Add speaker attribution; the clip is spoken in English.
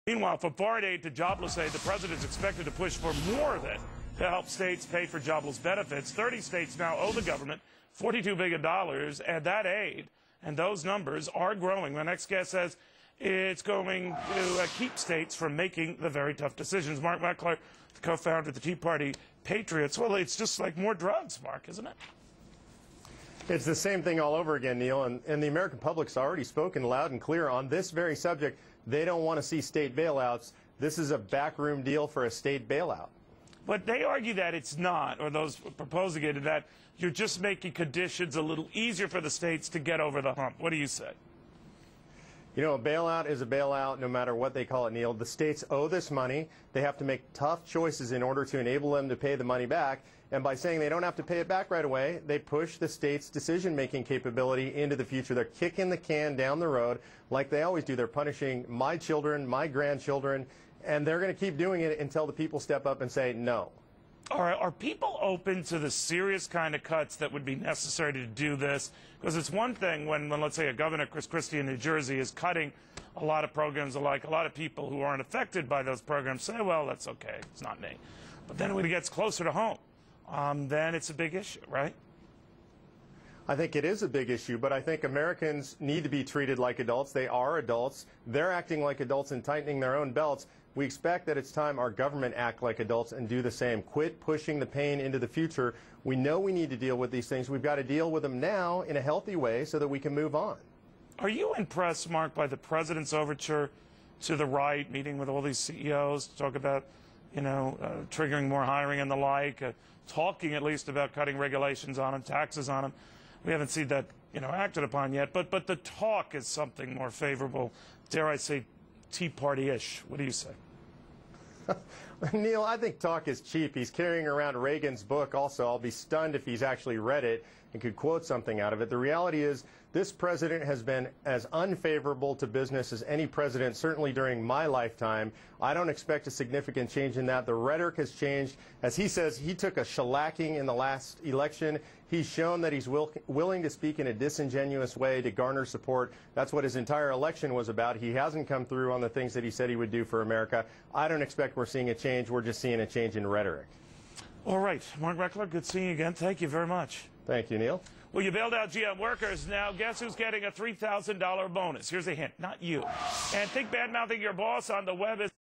Speaker 1: Meanwhile, from foreign aid to jobless aid, the president is expected to push for more of it to help states pay for jobless benefits. 30 states now owe the government $42 billion, and that aid and those numbers are growing. My next guest says it's going to keep states from making the very tough decisions. Mark Meckler, the co-founder of the Tea Party Patriots. Well, it's just like more drugs, Mark, isn't it?
Speaker 2: It's the same thing all over again, Neil, and the American public's already spoken loud and clear on this very subject. They don't want to see state bailouts. This is a backroom deal for a state bailout.
Speaker 1: But they argue that it's not, or those proposing it, that you're just making conditions a little easier for the states to get over the hump. What do you say?
Speaker 2: You know, a bailout is a bailout no matter what they call it, Neil. The states owe this money. They have to make tough choices in order to enable them to pay the money back. And by saying they don't have to pay it back right away, they push the state's decision-making capability into the future. They're kicking the can down the road like they always do. They're punishing my children, my grandchildren, and they're going to keep doing it until the people step up and say no.
Speaker 1: All right, are people open to the serious kind of cuts that would be necessary to do this? Because it's one thing when let's say, a Governor, Chris Christie in New Jersey, is cutting a lot of programs alike. A lot of people who aren't affected by those programs say, well, that's okay, it's not me. But then when it gets closer to home, then it's a big issue, right?
Speaker 2: I think it is a big issue, but I think Americans need to be treated like adults. They are adults. They're acting like adults and tightening their own belts. We expect that it's time our government act like adults and do the same. Quit pushing the pain into the future. We know we need to deal with these things. We've got to deal with them now in a healthy way so that we can move on.
Speaker 1: Are you impressed, Mark, by the president's overture to the right, meeting with all these CEOs to talk about, triggering more hiring and the like, talking at least about cutting regulations on them, taxes on them? We haven't seen that, acted upon yet, but the talk is something more favorable, dare I say, Tea Party-ish. What do you say?
Speaker 2: Neil, I think talk is cheap. He's carrying around Reagan's book also. I'll be stunned if he's actually read it and could quote something out of it. The reality is this president has been as unfavorable to business as any president, certainly during my lifetime. I don't expect a significant change in that. The rhetoric has changed. As he says, he took a shellacking in the last election. He's shown that he's willing to speak in a disingenuous way to garner support. That's what his entire election was about. He hasn't come through on the things that he said he would do for America. I don't expect we're seeing a change. We're just seeing a change in rhetoric.
Speaker 1: All right. Mark Meckler, good seeing you again. Thank you very much.
Speaker 2: Thank you, Neil.
Speaker 1: Well, you bailed out GM workers. Now, guess who's getting a $3,000 bonus? Here's a hint. Not you. And think bad-mouthing your boss on the web is